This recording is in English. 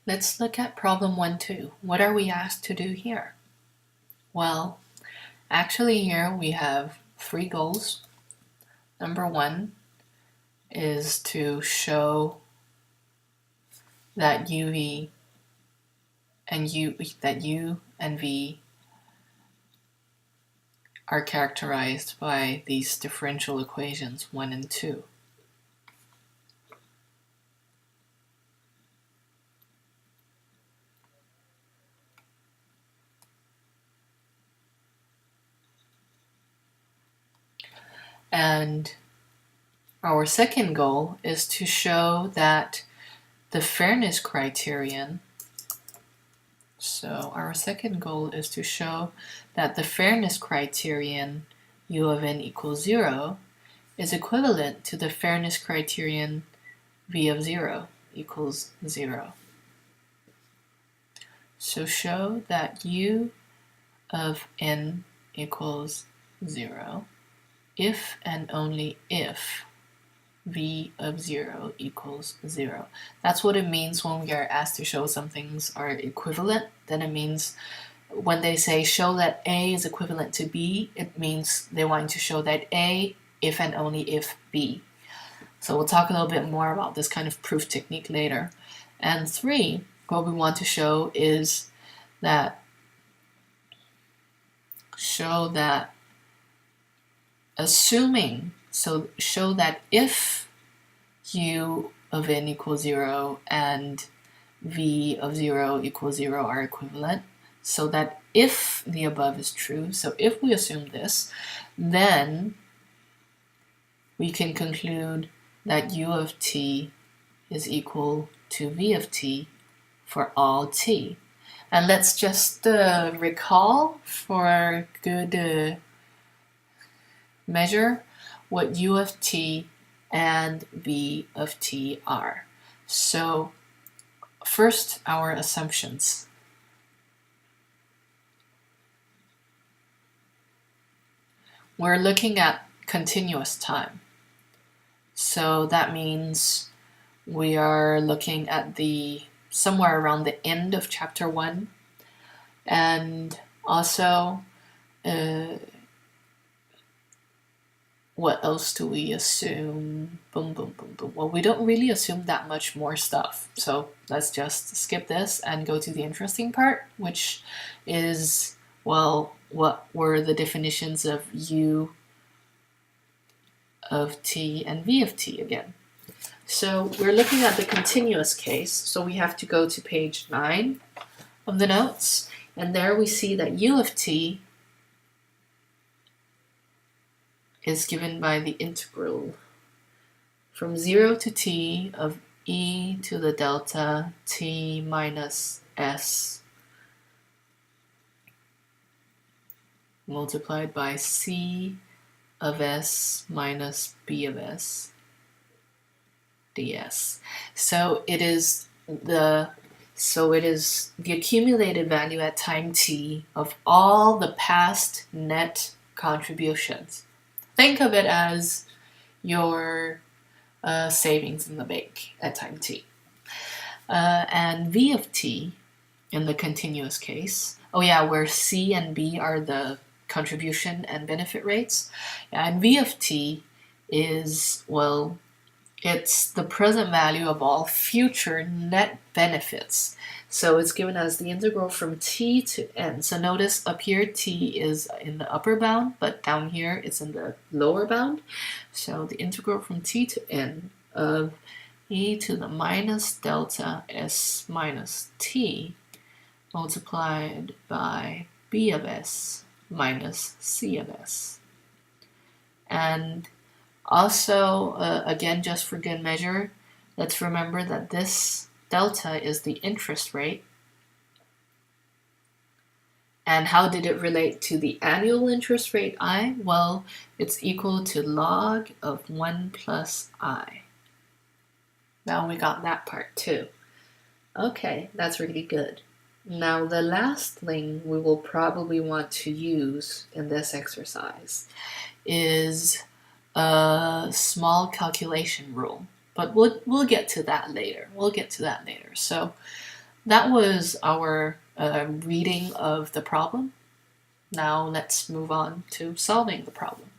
Let's look at problem 1-2. What are we asked to do here? Well, actually here we have 3 goals. Number 1 is to show that U and V are characterized by these differential equations 1 and 2. And our second goal is to show that the fairness criterion, so our second goal is to show that the fairness criterion U of n equals 0 is equivalent to the fairness criterion V of 0 equals 0. So show that U of n equals 0 if and only if V of 0 equals 0. That's what it means when we are asked to show some things are equivalent. Then it means when they say show that A is equivalent to B, it means they want to show that A if and only if B. So we'll talk a little bit more about this kind of proof technique later. And 3, what we want to show is that show that show that if U of n equals 0 and V of 0 equals 0 are equivalent, so that if the above is true, so if we assume this, then we can conclude that U of t is equal to V of t for all t. And let's just recall for good measure what U of t and V of t are. So first, our assumptions. We're looking at continuous time. So that means we are looking at somewhere around the end of chapter 1. And also, what else do we assume? Boom, boom, boom, boom. Well, we don't really assume that much more stuff. So let's just skip this and go to the interesting part, which is, well, what were the definitions of U of t and V of t again? So we're looking at the continuous case. So we have to go to page 9 of the notes. And there we see that U of t is given by the integral from 0 to t of e to the delta t minus s multiplied by c of s minus b of s ds. So it is the accumulated value at time t of all the past net contributions. Think of it as your savings in the bank at time t. And V of t in the continuous case, where C and B are the contribution and benefit rates. And V of t is, well, it's the present value of all future net benefits. So it's given as the integral from t to n. So notice up here t is in the upper bound, but down here it's in the lower bound. So the integral from t to n of e to the minus delta s minus t multiplied by b of s minus c of s. And also, again, just for good measure, let's remember that this delta is the interest rate. And how did it relate to the annual interest rate I? Well, it's equal to log of 1 plus I. Now we got that part too. Okay, that's really good. Now the last thing we will probably want to use in this exercise is a small calculation rule. But we'll get to that later. So that was our reading of the problem. Now let's move on to solving the problem.